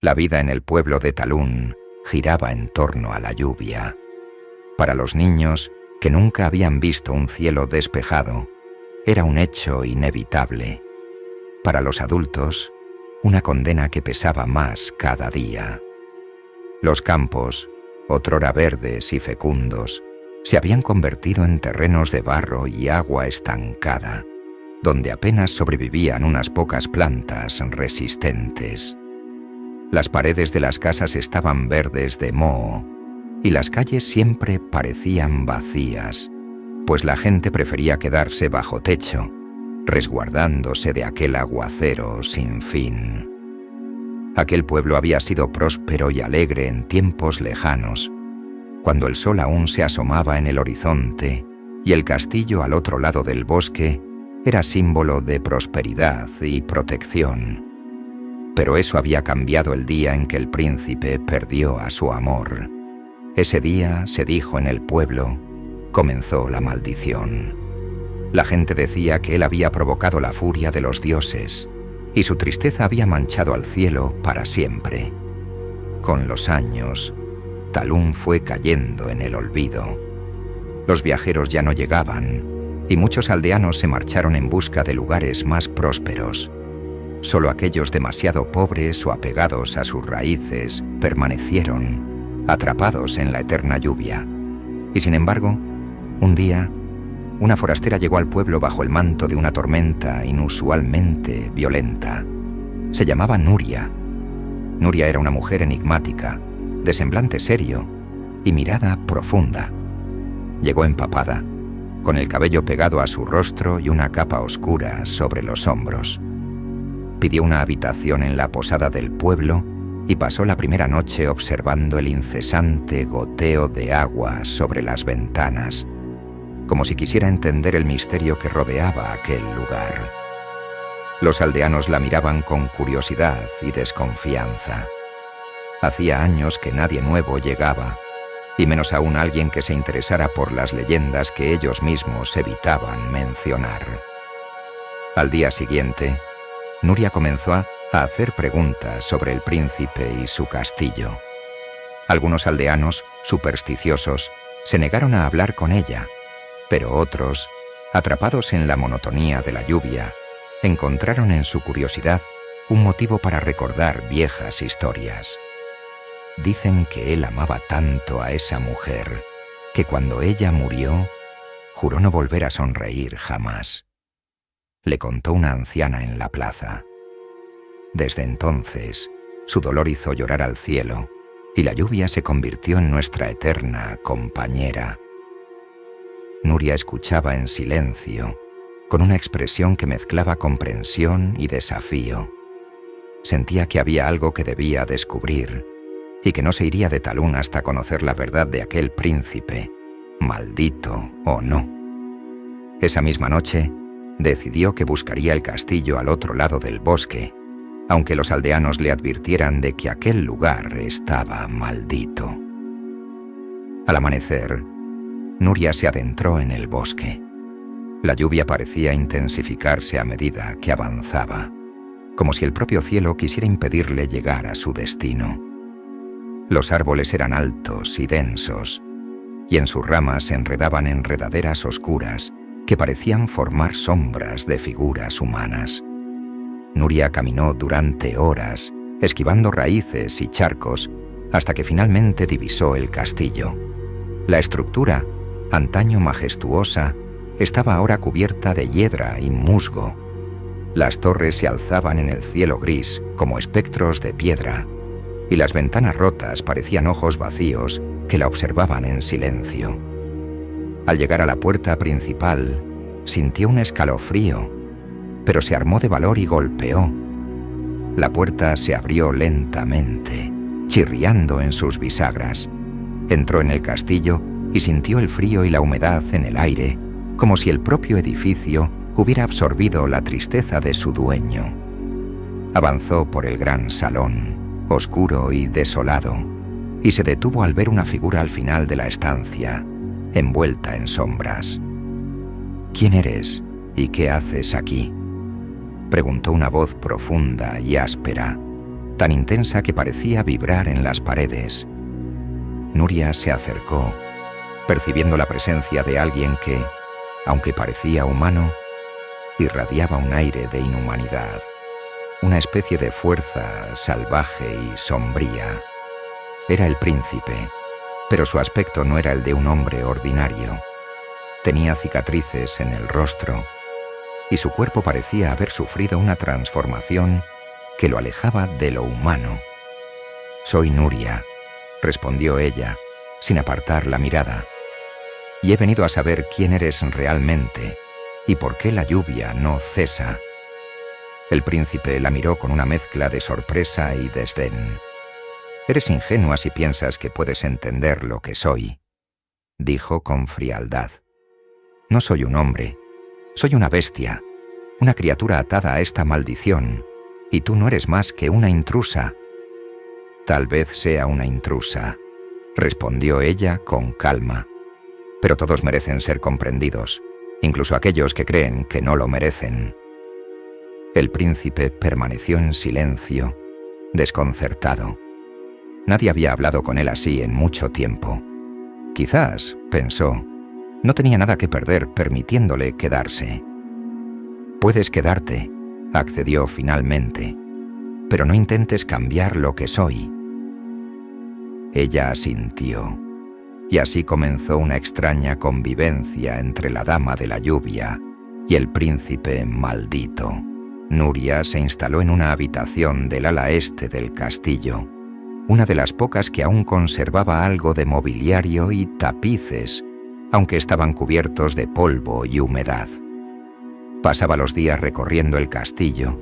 La vida en el pueblo de Talún giraba en torno a la lluvia. Para los niños, que nunca habían visto un cielo despejado, era un hecho inevitable. Para los adultos, una condena que pesaba más cada día. Los campos, otrora verdes y fecundos, se habían convertido en terrenos de barro y agua estancada, donde apenas sobrevivían unas pocas plantas resistentes. Las paredes de las casas estaban verdes de moho, y las calles siempre parecían vacías, pues la gente prefería quedarse bajo techo, resguardándose de aquel aguacero sin fin. Aquel pueblo había sido próspero y alegre en tiempos lejanos, cuando el sol aún se asomaba en el horizonte y el castillo al otro lado del bosque era símbolo de prosperidad y protección. Pero eso había cambiado el día en que el príncipe perdió a su amor. Ese día, se dijo en el pueblo, comenzó la maldición. La gente decía que él había provocado la furia de los dioses, y su tristeza había manchado al cielo para siempre. Con los años, Talún fue cayendo en el olvido. Los viajeros ya no llegaban, y muchos aldeanos se marcharon en busca de lugares más prósperos. Solo aquellos demasiado pobres o apegados a sus raíces permanecieron, atrapados en la eterna lluvia. Y sin embargo, un día, una forastera llegó al pueblo bajo el manto de una tormenta inusualmente violenta. Se llamaba Nuria. Nuria era una mujer enigmática, de semblante serio y mirada profunda. Llegó empapada, con el cabello pegado a su rostro y una capa oscura sobre los hombros. Pidió una habitación en la posada del pueblo y pasó la primera noche observando el incesante goteo de agua sobre las ventanas, como si quisiera entender el misterio que rodeaba aquel lugar. Los aldeanos la miraban con curiosidad y desconfianza. Hacía años que nadie nuevo llegaba, y menos aún alguien que se interesara por las leyendas que ellos mismos evitaban mencionar. Al día siguiente, Nuria comenzó a hacer preguntas sobre el príncipe y su castillo. Algunos aldeanos, supersticiosos, se negaron a hablar con ella, pero otros, atrapados en la monotonía de la lluvia, encontraron en su curiosidad un motivo para recordar viejas historias. Dicen que él amaba tanto a esa mujer que cuando ella murió, juró no volver a sonreír jamás. Le contó una anciana en la plaza. Desde entonces, su dolor hizo llorar al cielo, y la lluvia se convirtió en nuestra eterna compañera. Nuria escuchaba en silencio, con una expresión que mezclaba comprensión y desafío. Sentía que había algo que debía descubrir, y que no se iría de Talún hasta conocer la verdad de aquel príncipe, maldito o no. Esa misma noche, decidió que buscaría el castillo al otro lado del bosque, aunque los aldeanos le advirtieran de que aquel lugar estaba maldito. Al amanecer, Nuria se adentró en el bosque. La lluvia parecía intensificarse a medida que avanzaba, como si el propio cielo quisiera impedirle llegar a su destino. Los árboles eran altos y densos, y en sus ramas se enredaban enredaderas oscuras que parecían formar sombras de figuras humanas. Nuria caminó durante horas, esquivando raíces y charcos, hasta que finalmente divisó el castillo. La estructura, antaño majestuosa, estaba ahora cubierta de hiedra y musgo. Las torres se alzaban en el cielo gris como espectros de piedra, y las ventanas rotas parecían ojos vacíos que la observaban en silencio. Al llegar a la puerta principal, sintió un escalofrío, pero se armó de valor y golpeó. La puerta se abrió lentamente, chirriando en sus bisagras. Entró en el castillo y sintió el frío y la humedad en el aire, como si el propio edificio hubiera absorbido la tristeza de su dueño. Avanzó por el gran salón, oscuro y desolado, y se detuvo al ver una figura al final de la estancia, envuelta en sombras. «¿Quién eres y qué haces aquí?», preguntó una voz profunda y áspera, tan intensa que parecía vibrar en las paredes. Nuria se acercó, percibiendo la presencia de alguien que, aunque parecía humano, irradiaba un aire de inhumanidad, una especie de fuerza salvaje y sombría. Era el príncipe, pero su aspecto no era el de un hombre ordinario. Tenía cicatrices en el rostro y su cuerpo parecía haber sufrido una transformación que lo alejaba de lo humano. «Soy Nuria», respondió ella, sin apartar la mirada, «y he venido a saber quién eres realmente y por qué la lluvia no cesa». El príncipe la miró con una mezcla de sorpresa y desdén. «Eres ingenua si piensas que puedes entender lo que soy», dijo con frialdad. «No soy un hombre, soy una bestia, una criatura atada a esta maldición, y tú no eres más que una intrusa». «Tal vez sea una intrusa», respondió ella con calma, «pero todos merecen ser comprendidos, incluso aquellos que creen que no lo merecen». El príncipe permaneció en silencio, desconcertado. Nadie había hablado con él así en mucho tiempo. Quizás, pensó, no tenía nada que perder permitiéndole quedarse. «Puedes quedarte», accedió finalmente, «pero no intentes cambiar lo que soy». Ella asintió, y así comenzó una extraña convivencia entre la dama de la lluvia y el príncipe maldito. Nuria se instaló en una habitación del ala este del castillo, una de las pocas que aún conservaba algo de mobiliario y tapices, aunque estaban cubiertos de polvo y humedad. Pasaba los días recorriendo el castillo,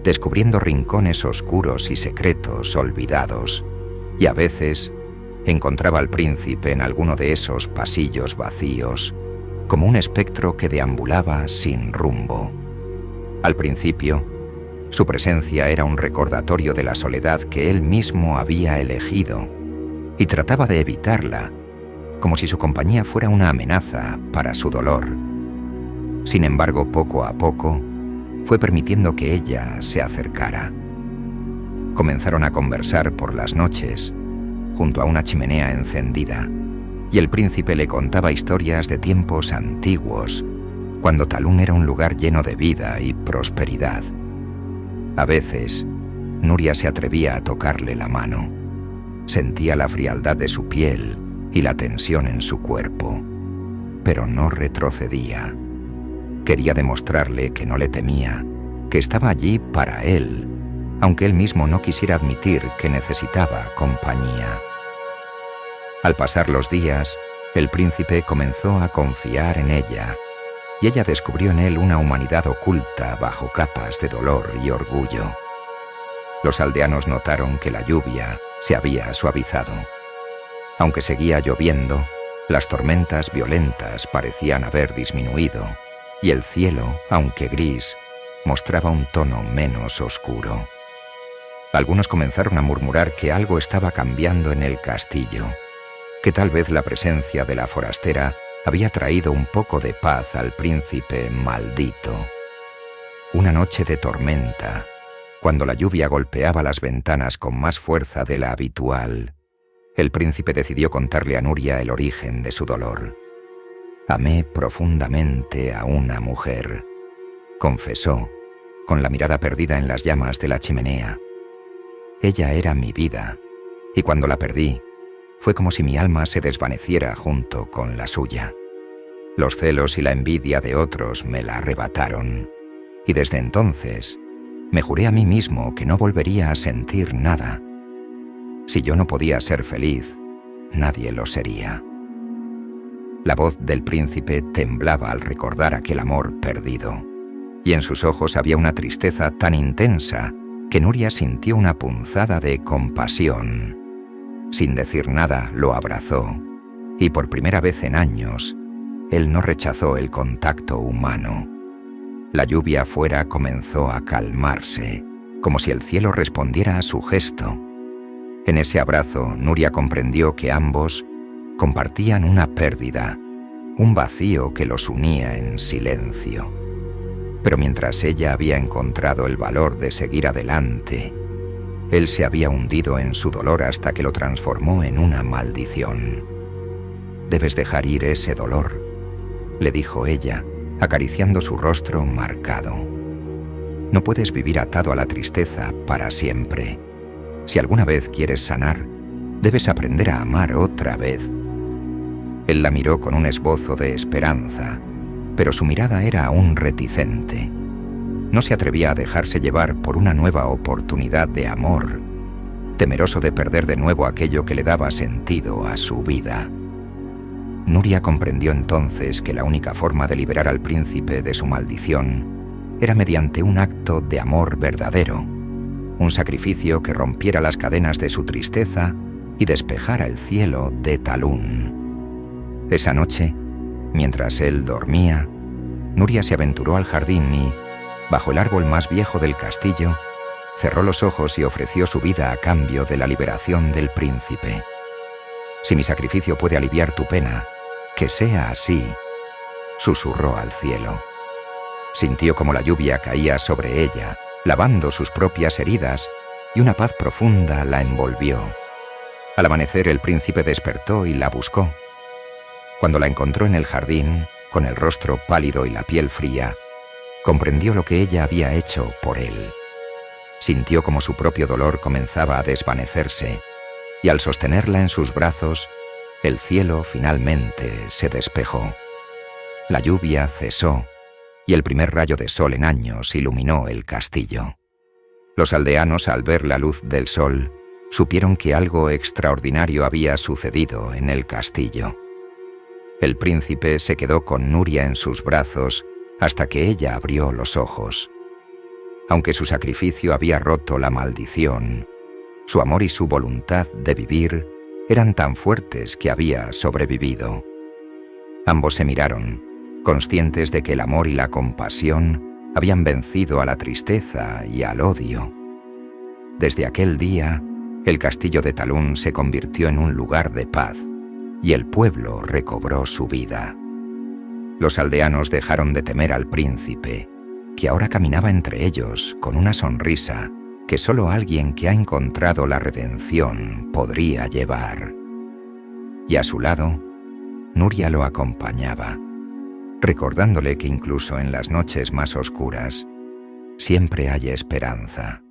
descubriendo rincones oscuros y secretos olvidados, y a veces encontraba al príncipe en alguno de esos pasillos vacíos, como un espectro que deambulaba sin rumbo. Al principio, su presencia era un recordatorio de la soledad que él mismo había elegido, y trataba de evitarla, como si su compañía fuera una amenaza para su dolor. Sin embargo, poco a poco, fue permitiendo que ella se acercara. Comenzaron a conversar por las noches, junto a una chimenea encendida, y el príncipe le contaba historias de tiempos antiguos, cuando Talún era un lugar lleno de vida y prosperidad. A veces, Nuria se atrevía a tocarle la mano. Sentía la frialdad de su piel y la tensión en su cuerpo, pero no retrocedía. Quería demostrarle que no le temía, que estaba allí para él, aunque él mismo no quisiera admitir que necesitaba compañía. Al pasar los días, el príncipe comenzó a confiar en ella, y ella descubrió en él una humanidad oculta bajo capas de dolor y orgullo. Los aldeanos notaron que la lluvia se había suavizado. Aunque seguía lloviendo, las tormentas violentas parecían haber disminuido, y el cielo, aunque gris, mostraba un tono menos oscuro. Algunos comenzaron a murmurar que algo estaba cambiando en el castillo, que tal vez la presencia de la forastera había traído un poco de paz al príncipe maldito. Una noche de tormenta, cuando la lluvia golpeaba las ventanas con más fuerza de la habitual, el príncipe decidió contarle a Nuria el origen de su dolor. «Amé profundamente a una mujer», confesó, con la mirada perdida en las llamas de la chimenea. «Ella era mi vida, y cuando la perdí, fue como si mi alma se desvaneciera junto con la suya. Los celos y la envidia de otros me la arrebataron, y desde entonces me juré a mí mismo que no volvería a sentir nada. Si yo no podía ser feliz, nadie lo sería». La voz del príncipe temblaba al recordar aquel amor perdido, y en sus ojos había una tristeza tan intensa que Nuria sintió una punzada de compasión. Sin decir nada, lo abrazó, y por primera vez en años, él no rechazó el contacto humano. La lluvia afuera comenzó a calmarse, como si el cielo respondiera a su gesto. En ese abrazo, Nuria comprendió que ambos compartían una pérdida, un vacío que los unía en silencio. Pero mientras ella había encontrado el valor de seguir adelante, Él se había hundido en su dolor hasta que lo transformó en una maldición. «Debes dejar ir ese dolor», le dijo ella, acariciando su rostro marcado. «No puedes vivir atado a la tristeza para siempre. Si alguna vez quieres sanar, debes aprender a amar otra vez». Él la miró con un esbozo de esperanza, pero su mirada era aún reticente. No se atrevía a dejarse llevar por una nueva oportunidad de amor, temeroso de perder de nuevo aquello que le daba sentido a su vida. Nuria comprendió entonces que la única forma de liberar al príncipe de su maldición era mediante un acto de amor verdadero, un sacrificio que rompiera las cadenas de su tristeza y despejara el cielo de Talún. Esa noche, mientras él dormía, Nuria se aventuró al jardín y, bajo el árbol más viejo del castillo, cerró los ojos y ofreció su vida a cambio de la liberación del príncipe. «Si mi sacrificio puede aliviar tu pena, que sea así», susurró al cielo. Sintió como la lluvia caía sobre ella, lavando sus propias heridas, y una paz profunda la envolvió. Al amanecer el príncipe despertó y la buscó. Cuando la encontró en el jardín, con el rostro pálido y la piel fría, comprendió lo que ella había hecho por él. Sintió como su propio dolor comenzaba a desvanecerse, y al sostenerla en sus brazos, el cielo finalmente se despejó. La lluvia cesó, y el primer rayo de sol en años iluminó el castillo. Los aldeanos, al ver la luz del sol, supieron que algo extraordinario había sucedido en el castillo. El príncipe se quedó con Nuria en sus brazos hasta que ella abrió los ojos. Aunque su sacrificio había roto la maldición, su amor y su voluntad de vivir eran tan fuertes que había sobrevivido. Ambos se miraron, conscientes de que el amor y la compasión habían vencido a la tristeza y al odio. Desde aquel día, el castillo de Talún se convirtió en un lugar de paz, y el pueblo recobró su vida. Los aldeanos dejaron de temer al príncipe, que ahora caminaba entre ellos con una sonrisa que solo alguien que ha encontrado la redención podría llevar. Y a su lado, Nuria lo acompañaba, recordándole que incluso en las noches más oscuras siempre hay esperanza.